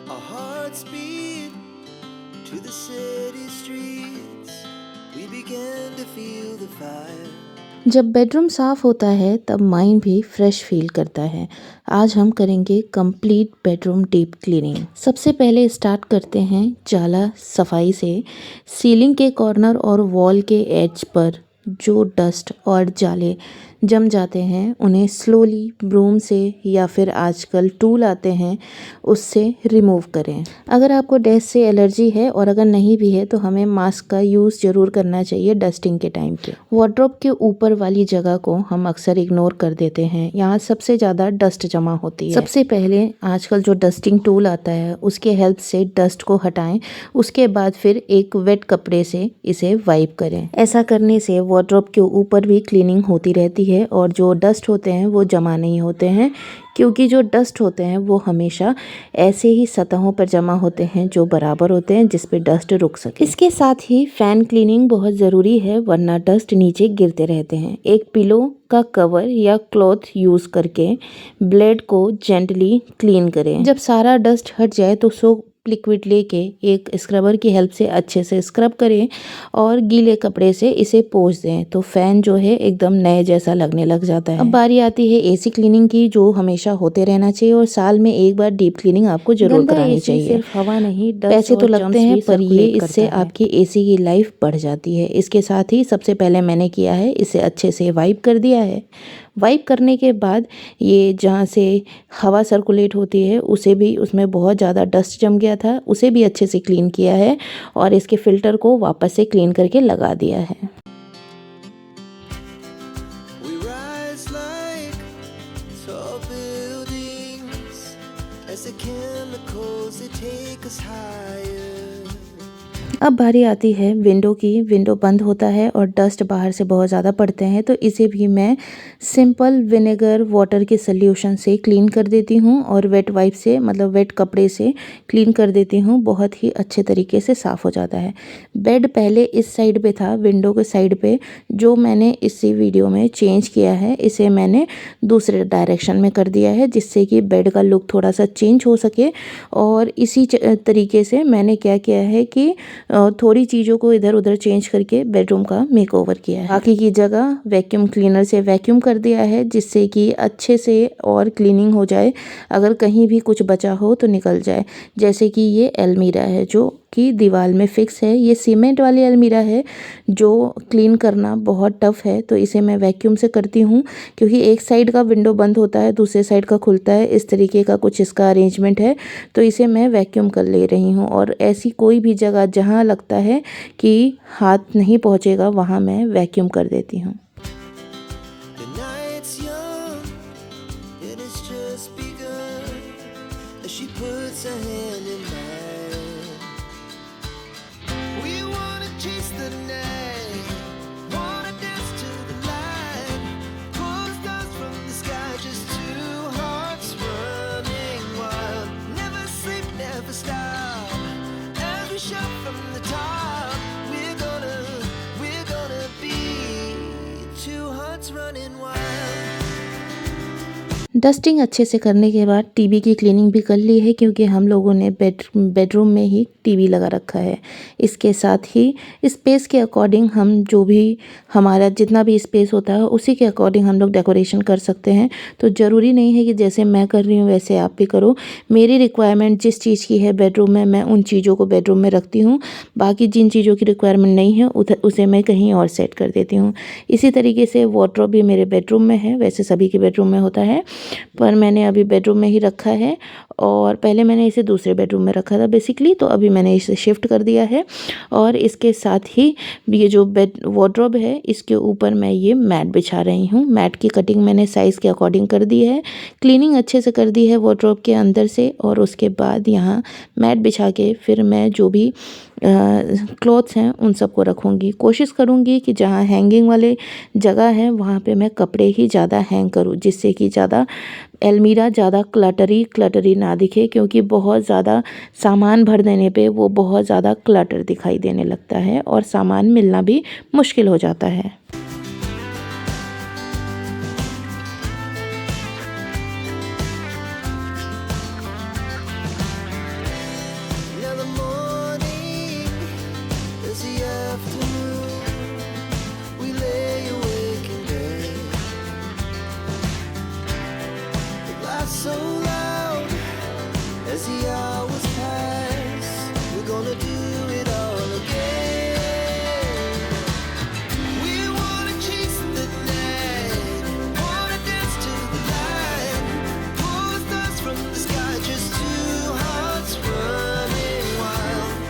Our hearts beat to the city streets. We began to feel the fire. जब bedroom साफ़ होता है तब माइंड भी फ्रेश फील करता है। आज हम करेंगे कंप्लीट बेडरूम डीप क्लीनिंग। सबसे पहले स्टार्ट करते हैं जाला सफाई से। सीलिंग के कॉर्नर और वॉल के एज पर जो डस्ट और जाले जम जाते हैं उन्हें स्लोली ब्रूम से या फिर आजकल टूल आते हैं उससे रिमूव करें। अगर आपको डस्ट से एलर्जी है और अगर नहीं भी है तो हमें मास्क का यूज़ ज़रूर करना चाहिए डस्टिंग के टाइम पे। वार्डरोब के ऊपर वाली जगह को हम अक्सर इग्नोर कर देते हैं, यहाँ सबसे ज़्यादा डस्ट जमा होती है। सबसे पहले आजकल जो डस्टिंग टूल आता है उसके हेल्प से डस्ट को हटाएं, उसके बाद फिर एक वेट कपड़े से इसे वाइप करें। ऐसा करने से वार्डरोब के ऊपर भी क्लीनिंग होती रहती है और जो डस्ट होते हैं वो जमा नहीं होते हैं, क्योंकि जो डस्ट होते हैं वो हमेशा ऐसे ही सतहों पर जमा होते हैं जो बराबर होते हैं जिस पे डस्ट रुक सके। इसके साथ ही फैन क्लीनिंग बहुत ज़रूरी है वरना डस्ट नीचे गिरते रहते हैं। एक पिलो का कवर या क्लॉथ यूज़ करके ब्लेड को जेंटली क्लीन करें। जब सारा डस्ट हट जाए तो सोप लिक्विड लेके एक स्क्रबर की हेल्प से अच्छे से स्क्रब करें और गीले कपड़े से इसे पोंछ दें तो फैन जो है एकदम नए जैसा लगने लग जाता है। अब बारी आती है एसी क्लीनिंग की, जो हमेशा होते रहना चाहिए और साल में एक बार डीप क्लीनिंग आपको जरूर करानी चाहिए। सिर्फ हवा नहीं, पैसे तो लगते हैं पर ये इससे आपकी एसी की लाइफ बढ़ जाती है। इसके साथ ही सबसे पहले मैंने किया है इसे अच्छे से वाइप कर दिया है। वाइप करने के बाद ये जहाँ से हवा सर्कुलेट होती है उसे भी, उसमें बहुत ज़्यादा डस्ट जम गया था, उसे भी अच्छे से क्लीन किया है और इसके फ़िल्टर को वापस से क्लीन करके लगा दिया है। We rise like tall buildings as the chemicals they take us higher. अब बारी आती है विंडो की। विंडो बंद होता है और डस्ट बाहर से बहुत ज़्यादा पड़ते हैं तो इसे भी मैं सिंपल विनेगर वाटर के सॉल्यूशन से क्लीन कर देती हूँ और वेट वाइप से, मतलब वेट कपड़े से क्लीन कर देती हूँ। बहुत ही अच्छे तरीके से साफ़ हो जाता है। बेड पहले इस साइड पे था, विंडो के साइड पे, जो मैंने इसी वीडियो में चेंज किया है। इसे मैंने दूसरे डायरेक्शन में कर दिया है जिससे कि बेड का लुक थोड़ा सा चेंज हो सके। और इसी तरीके से मैंने क्या किया है कि थोड़ी चीज़ों को इधर उधर चेंज करके बेडरूम का मेकओवर किया है। बाकी की जगह वैक्यूम क्लीनर से वैक्यूम कर दिया है जिससे कि अच्छे से और क्लीनिंग हो जाए, अगर कहीं भी कुछ बचा हो तो निकल जाए। जैसे कि ये अलमीरा है जो कि दीवार में फिक्स है, ये सीमेंट वाली अलमीरा है जो क्लीन करना बहुत टफ है तो इसे मैं वैक्यूम से करती हूँ, क्योंकि एक साइड का विंडो बंद होता है दूसरे साइड का खुलता है, इस तरीके का कुछ इसका अरेंजमेंट है तो इसे मैं वैक्यूम कर ले रही हूँ। और ऐसी कोई भी जगह जहाँ लगता है कि हाथ नहीं पहुँचेगा वहाँ मैं वैक्यूम कर देती हूँ। The night's young and it's just begun as she puts her hand in mine. We wanna chase the night, wanna dance to the light, pull the stars from the sky, just two hearts running wild. Never sleep, never stop, as we shout from the top. We're gonna be two hearts running wild. Dusting अच्छे से करने के बाद TV की cleaning भी कर ली है, क्योंकि हम लोगों ने बेडरूम में ही टीवी लगा रखा है। इसके साथ ही स्पेस के अकॉर्डिंग हम जो भी हमारा जितना भी स्पेस होता है उसी के अकॉर्डिंग हम लोग डेकोरेशन कर सकते हैं। तो ज़रूरी नहीं है कि जैसे मैं कर रही हूँ वैसे आप भी करो। मेरी रिक्वायरमेंट जिस चीज़ की है बेडरूम में, मैं उन चीज़ों को बेडरूम में रखती हूँ। बाकी जिन चीज़ों की रिक्वायरमेंट नहीं है उसे मैं कहीं और सेट कर देती हूँ। इसी तरीके से वार्डरोब भी मेरे बेडरूम में है, वैसे सभी के बेडरूम में होता है पर मैंने अभी बेडरूम में ही रखा है और पहले मैंने इसे दूसरे बेडरूम में रखा था बेसिकली, तो अभी मैंने इसे शिफ्ट कर दिया है। और इसके साथ ही ये जो बेड वार्डरोब है इसके ऊपर मैं ये मैट बिछा रही हूँ। मैट की कटिंग मैंने साइज़ के अकॉर्डिंग कर दी है, क्लीनिंग अच्छे से कर दी है वार्डरोब के अंदर से, और उसके बाद यहाँ मैट बिछा के फिर मैं जो भी क्लॉथ्स हैं उन सबको रखूँगी। कोशिश करूँगी कि जहाँ हैंगिंग वाले जगह है वहाँ पे मैं कपड़े ही ज़्यादा हैंग करूँ, जिससे कि ज़्यादा अलमीरा ज़्यादा क्लटरी ना दिखे, क्योंकि बहुत ज़्यादा सामान भर देने पे वो बहुत ज़्यादा क्लटर दिखाई देने लगता है और सामान मिलना भी मुश्किल हो जाता है।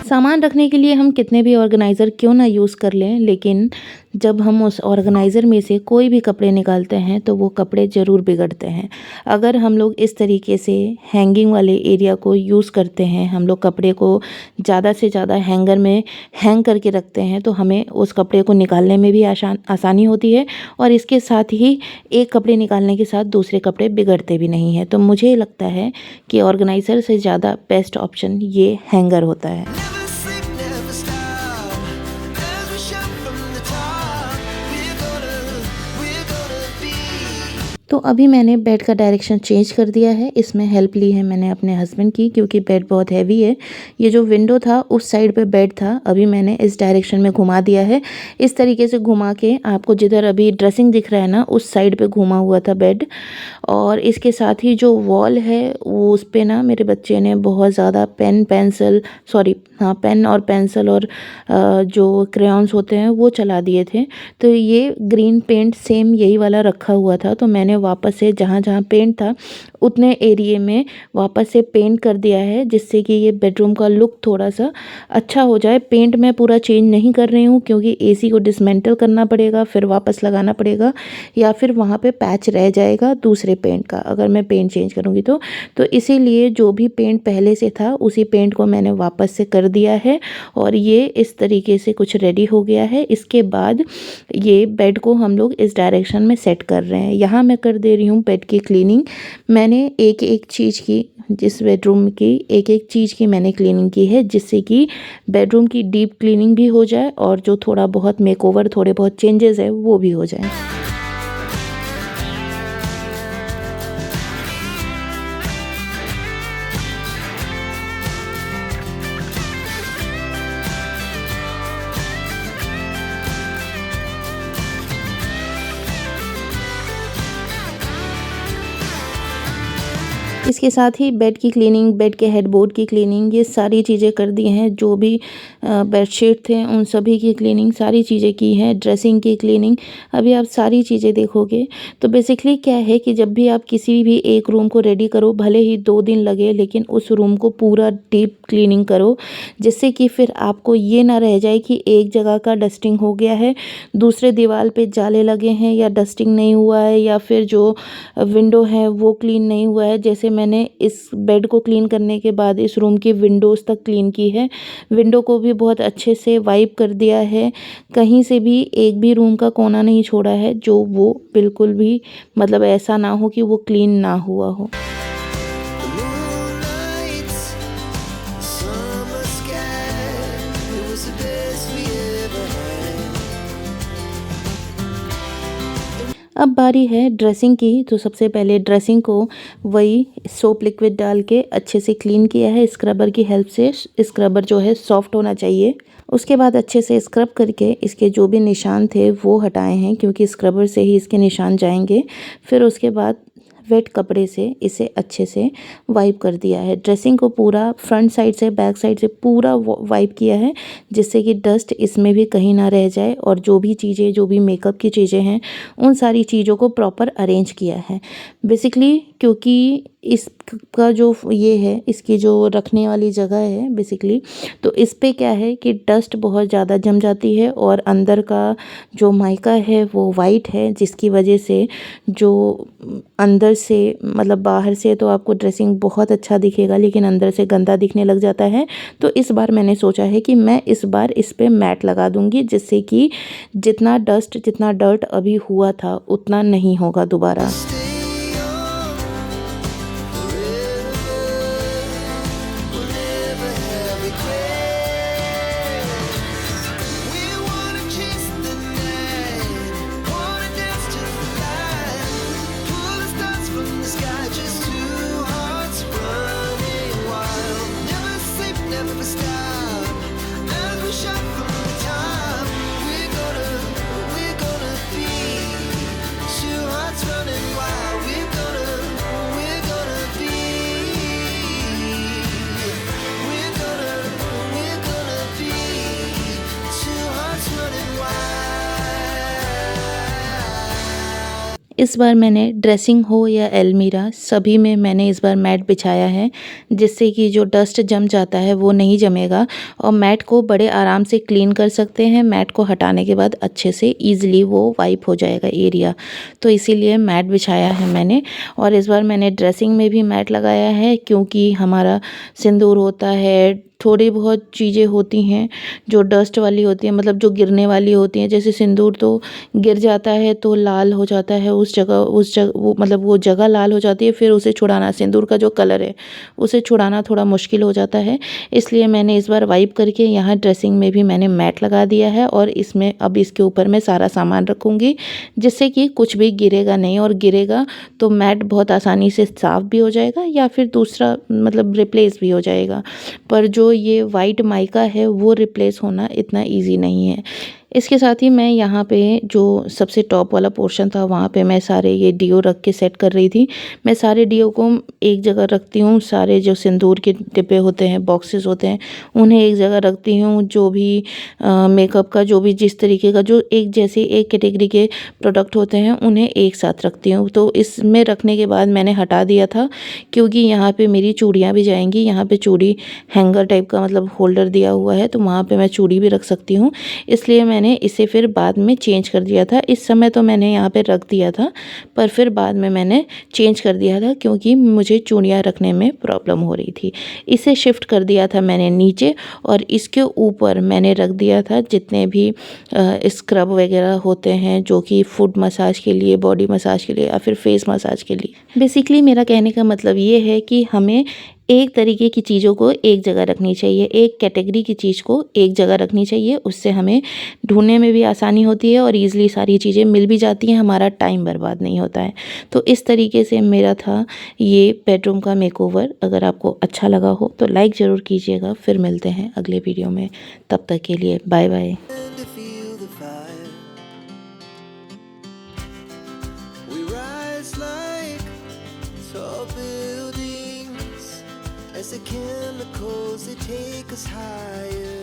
सामान रखने के लिए हम कितने भी ऑर्गेनाइज़र क्यों ना यूज़ कर लें, लेकिन जब हम उस ऑर्गेनाइज़र में से कोई भी कपड़े निकालते हैं तो वो कपड़े ज़रूर बिगड़ते हैं। अगर हम लोग इस तरीके से हैंगिंग वाले एरिया को यूज़ करते हैं, हम लोग कपड़े को ज़्यादा से ज़्यादा हैंगर में हैंग करके रखते हैं, तो हमें उस कपड़े को निकालने में भी आसानी होती है और इसके साथ ही एक कपड़े निकालने के साथ दूसरे कपड़े बिगड़ते भी नहीं हैं। तो मुझे लगता है कि ऑर्गेनाइज़र से ज़्यादा बेस्ट ऑप्शन ये हैंगर होता है। Never sleep, never stop. As we shout from the top, we're gonna be. तो अभी मैंने बेड का डायरेक्शन चेंज कर दिया है। इसमें हेल्प ली है मैंने अपने हस्बैंड की, क्योंकि बेड बहुत हैवी है। ये जो विंडो था उस साइड पे बेड था, अभी मैंने इस डायरेक्शन में घुमा दिया है। इस तरीके से घुमा के आपको जिधर अभी ड्रेसिंग दिख रहा है ना, उस साइड पे घुमा हुआ था बेड। और इसके साथ ही जो वॉल है वो उस पे ना मेरे बच्चे ने बहुत ज़्यादा पेन और पेंसिल और जो क्रेयॉन्स होते हैं वो चला दिए थे। तो ये ग्रीन पेंट सेम यही वाला रखा हुआ था, तो मैंने वापस से जहाँ जहाँ पेंट था उतने एरिए में वापस से पेंट कर दिया है, जिससे कि ये बेडरूम का लुक थोड़ा सा अच्छा हो जाए। पेंट मैं पूरा चेंज नहीं कर रही हूँ, क्योंकि एसी को डिसमेंटल करना पड़ेगा, फिर वापस लगाना पड़ेगा, या फिर वहाँ पे पैच रह जाएगा दूसरे पेंट का अगर मैं पेंट चेंज करूँगी तो इसीलिए जो भी पेंट पहले से था उसी पेंट को मैंने वापस से कर दिया है और ये इस तरीके से कुछ रेडी हो गया है। इसके बाद ये बेड को हम लोग इस डायरेक्शन में सेट कर रहे हैं। यहाँ मैं कर दे रही हूँ बेड की क्लीनिंग। मैंने एक एक चीज़ की, जिस बेडरूम की एक एक चीज़ की मैंने क्लीनिंग की है, जिससे कि बेडरूम की डीप क्लीनिंग भी हो जाए और जो थोड़ा बहुत मेकओवर, थोड़े बहुत चेंजेस है वो भी हो जाए। इसके साथ ही बेड की क्लीनिंग, बेड के हेडबोर्ड की क्लीनिंग, ये सारी चीज़ें कर दी हैं। जो भी बेडशीट थे उन सभी की क्लीनिंग सारी चीज़ें की हैं। ड्रेसिंग की क्लीनिंग, अभी आप सारी चीज़ें देखोगे तो बेसिकली क्या है कि जब भी आप किसी भी एक रूम को रेडी करो, भले ही 2 दिन लगे, लेकिन उस रूम को पूरा डीप क्लीनिंग करो, जिससे कि फिर आपको ये ना रह जाए कि एक जगह का डस्टिंग हो गया है, दूसरे दीवार पे जाले लगे हैं, या डस्टिंग नहीं हुआ है, या फिर जो विंडो है वो क्लीन नहीं हुआ है। जैसे मैंने इस बेड को क्लीन करने के बाद इस रूम की विंडोज़ तक क्लीन की है। विंडो को भी बहुत अच्छे से वाइप कर दिया है। कहीं से भी एक भी रूम का कोना नहीं छोड़ा है जो वो बिल्कुल भी मतलब ऐसा ना हो कि वो क्लीन ना हुआ हो। The moonlights, summer sky, it was the best we ever had. अब बारी है ड्रेसिंग की। तो सबसे पहले ड्रेसिंग को वही सोप लिक्विड डाल के अच्छे से क्लीन किया है स्क्रबर की हेल्प से। स्क्रबर जो है सॉफ्ट होना चाहिए। उसके बाद अच्छे से स्क्रब करके इसके जो भी निशान थे वो हटाए हैं, क्योंकि स्क्रबर से ही इसके निशान जाएंगे। फिर उसके बाद वेट कपड़े से इसे अच्छे से वाइप कर दिया है। ड्रेसिंग को पूरा फ्रंट साइड से बैक साइड से पूरा वाइप किया है, जिससे कि डस्ट इसमें भी कहीं ना रह जाए, और जो भी चीज़ें, जो भी मेकअप की चीज़ें हैं, उन सारी चीज़ों को प्रॉपर अरेंज किया है। बेसिकली क्योंकि इसका जो ये है, इसकी जो रखने वाली जगह है बेसिकली, तो इस पे क्या है कि डस्ट बहुत ज़्यादा जम जाती है, और अंदर का जो माइका है वो वाइट है, जिसकी वजह से जो अंदर से मतलब बाहर से तो आपको ड्रेसिंग बहुत अच्छा दिखेगा, लेकिन अंदर से गंदा दिखने लग जाता है। तो इस बार मैंने सोचा है कि मैं इस बार इस पे मैट लगा दूंगी, जिससे कि जितना डस्ट, जितना डर्ट अभी हुआ था उतना नहीं होगा दोबारा। Stay on forever. We'll never have regrets. We wanna chase the night, wanna dance to the light, pull the stars from the sky, just two hearts running wild. Never sleep, never stop. As we shout from the top, we're gonna be two hearts running wild. इस बार मैंने dressing हो या अलमीरा सभी में मैंने इस बार mat बिछाया है, जिससे कि जो डस्ट जम जाता है वो नहीं जमेगा और मैट को बड़े आराम से क्लीन कर सकते हैं। मैट को हटाने के बाद अच्छे से ईज़िली वो वाइप हो जाएगा एरिया, तो इसीलिए मैट बिछाया है मैंने। और इस बार मैंने ड्रेसिंग में भी मैट लगाया है, क्योंकि हमारा सिंदूर होता है, थोड़ी बहुत चीज़ें होती हैं जो डस्ट वाली होती हैं, मतलब जो गिरने वाली होती हैं। जैसे सिंदूर तो गिर जाता है तो लाल हो जाता है, उस जगह वो मतलब वो जगह लाल हो जाती है, फिर उसे छुड़ाना, सिंदूर का जो कलर है उसे छुड़ाना थोड़ा मुश्किल हो जाता है। इसलिए मैंने इस बार वाइप करके यहाँ ड्रेसिंग में भी मैंने मैट लगा दिया है और इसमें अब इसके ऊपर मैं सारा सामान रखूँगी, जिससे कि कुछ भी गिरेगा नहीं, और गिरेगा तो मैट बहुत आसानी से साफ़ भी हो जाएगा या फिर दूसरा मतलब रिप्लेस भी हो जाएगा। पर जो ये वाइट माइका है वो रिप्लेस होना इतना इजी नहीं है। इसके साथ ही मैं यहाँ पे जो सबसे टॉप वाला पोर्शन था वहाँ पे मैं सारे ये डीओ रख के सेट कर रही थी। मैं सारे डीओ को एक जगह रखती हूँ, सारे जो सिंदूर के डिब्बे होते हैं, बॉक्सेस होते हैं, उन्हें एक जगह रखती हूँ। जो भी मेकअप का जो भी जिस तरीके का जो एक जैसे एक कैटेगरी के प्रोडक्ट होते हैं उन्हें एक साथ रखती हूँ। तो इसमें रखने के बाद मैंने हटा दिया था, क्योंकि यहाँ पे मेरी चूड़ियाँ भी जाएंगी। यहाँ पे चूड़ी हैंगर टाइप का मतलब होल्डर दिया हुआ है, तो वहाँ पे मैं चूड़ी भी रख सकती हूँ। इसलिए मैंने इसे फिर बाद में चेंज कर दिया था। इस समय तो मैंने यहाँ पे रख दिया था, पर फिर बाद में मैंने चेंज कर दिया था, क्योंकि मुझे चूड़ियाँ रखने में प्रॉब्लम हो रही थी। इसे शिफ्ट कर दिया था मैंने नीचे, और इसके ऊपर मैंने रख दिया था जितने भी स्क्रब वगैरह होते हैं, जो कि फुट मसाज के लिए, बॉडी मसाज के लिए या फिर फेस मसाज के लिए। बेसिकली मेरा कहने का मतलब ये है कि हमें एक तरीके की चीज़ों को एक जगह रखनी चाहिए, एक कैटेगरी की चीज़ को एक जगह रखनी चाहिए। उससे हमें ढूंढने में भी आसानी होती है और ईज़िली सारी चीज़ें मिल भी जाती हैं, हमारा टाइम बर्बाद नहीं होता है। तो इस तरीके से मेरा था ये बेडरूम का मेकओवर। अगर आपको अच्छा लगा हो तो लाइक ज़रूर कीजिएगा। फिर मिलते हैं अगले वीडियो में, तब तक के लिए bye bye. To feel the fire, we rise like tall buildings as the chemicals they take us higher.